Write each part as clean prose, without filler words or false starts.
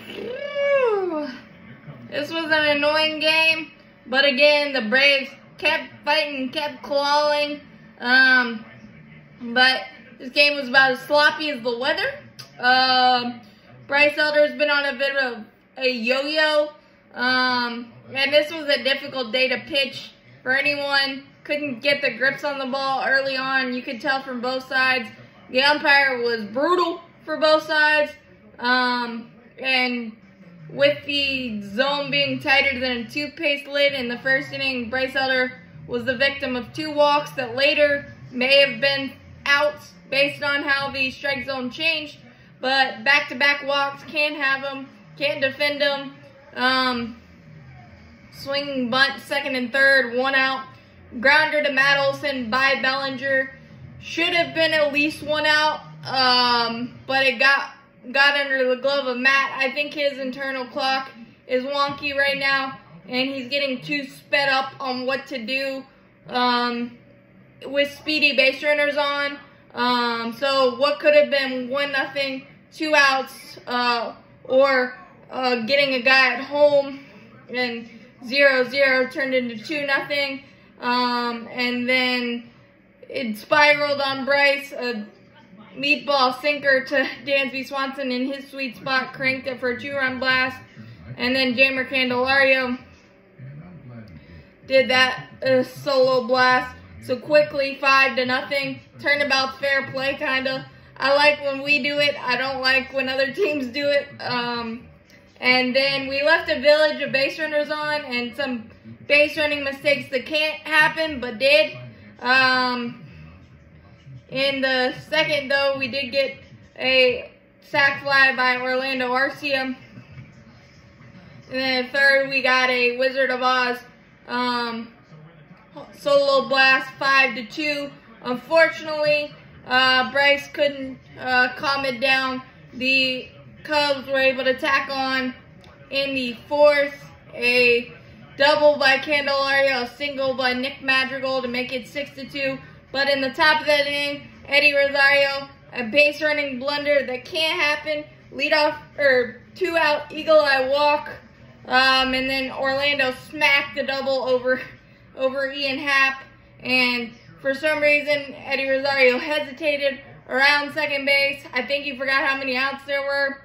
Whew. This was an annoying game, but again, the Braves kept fighting, kept clawing. But this game was about as sloppy as the weather. Bryce Elder's been on a bit of a yo-yo. And this was a difficult day to pitch for anyone. Couldn't get the grips on the ball early on. You could tell from both sides. The umpire was brutal for both sides. And with the zone being tighter than a toothpaste lid in the first inning, Bryce Elder was the victim of 2 walks that later may have been outs based on how the strike zone changed. But back-to-back walks, can't have them, can't defend them. Swinging bunt, second and third, 1 out. Grounder to Matt Olson by Bellinger. Should have been at least 1 out, but it got under the glove of Matt. I think his internal clock is wonky right now, and he's getting too sped up on what to do with speedy base runners on. So what could have been 1-0, 2 outs, or getting a guy at home, and 0-0 turned into 2-0, and then it spiraled on Bryce, a meatball sinker to Dansby Swanson in his sweet spot, cranked it for a 2-run blast, and then Jeimer Candelario did that solo blast. So quickly, 5-0, turnabout's fair play, kinda. I like when we do it. I don't like when other teams do it. And then we left a village of base runners on, and some base running mistakes that can't happen, but did. In the second, though, we did get a sac fly by Orlando Arcia. And then third, we got a Wizard of Oz solo blast, 5-2. Unfortunately, Bryce couldn't calm it down. The Cubs were able to tack on in the fourth a double by Candelario, a single by Nick Madrigal to make it 6-2. But in the top of that inning, Eddie Rosario, a base running blunder that can't happen, leadoff or 2-out eagle eye walk, and then Orlando smacked the double over Ian Happ, and for some reason Eddie Rosario hesitated around second base. I think he forgot how many outs there were,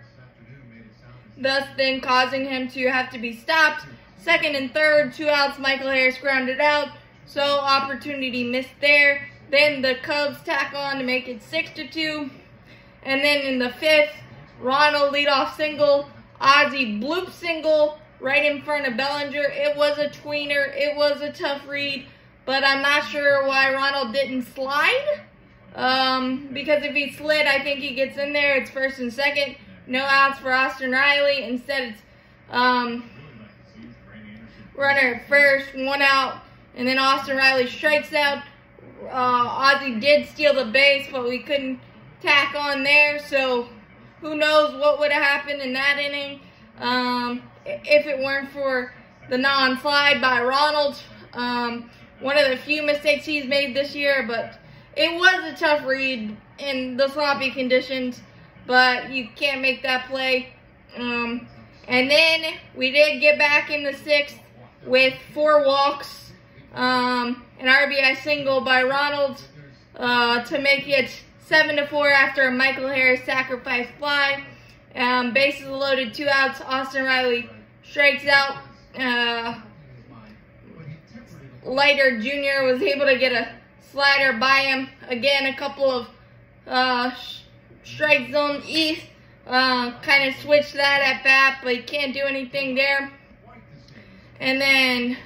thus then causing him to have to be stopped. Second and third, 2 outs, Michael Harris grounded out, so opportunity missed there. Then the Cubs tack on to make it 6-2. And then in the fifth, Ronald leadoff single, Ozzie bloop single right in front of Bellinger. It was a tweener. It was a tough read, but I'm not sure why Ronald didn't slide. Because if he slid, I think he gets in there. It's first and second. No outs for Austin Riley. Instead, it's runner at first, 1 out, and then Austin Riley strikes out. Ozzie did steal the base, but we couldn't tack on there, so who knows what would have happened in that inning if it weren't for the non-slide by Ronald. One of the few mistakes he's made this year, but it was a tough read in the sloppy conditions, but you can't make that play. And then we did get back in the sixth with 4 walks, an RBI single by Ronald to make it 7-4 after a Michael Harris sacrifice fly. Bases loaded, 2 outs. Austin Riley strikes out. Leiter Jr. was able to get a slider by him. Again, a couple of strike zone east. Kind of switched that at bat, but he can't do anything there. And then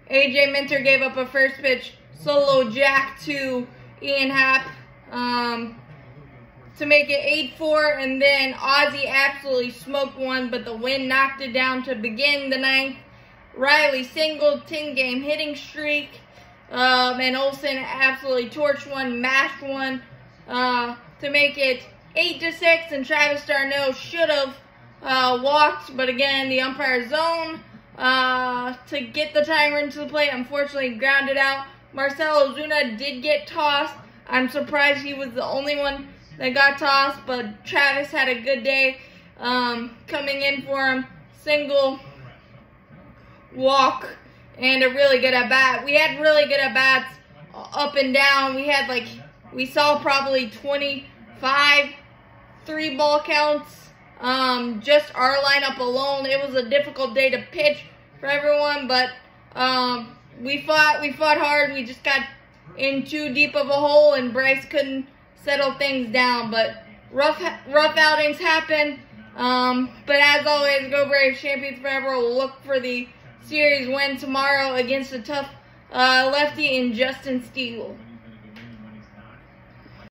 AJ Minter gave up a first pitch solo jack to Ian Happ to make it 8-4, and then Ozzie absolutely smoked one, but the wind knocked it down to begin the ninth. Riley singled, 10-game hitting streak, and Olson absolutely torched one, mashed one to make it 8-6, and Travis d'Arnaud should have walked, but again, the umpire zone to get the timer into the plate, unfortunately grounded out. Marcell Ozuna did get tossed. I'm surprised he was the only one that got tossed, but Travis had a good day. coming in for him. Single, walk, and a really good at bat. We had really good at bats up and down. We saw probably 25 3-ball counts. Just our lineup alone. It was a difficult day to pitch for everyone, but we fought hard. We just got in too deep of a hole, and Bryce couldn't settle things down. But rough outings happen. But as always, go Braves, champions forever. We'll look for the series win tomorrow against a tough lefty in Justin Steele.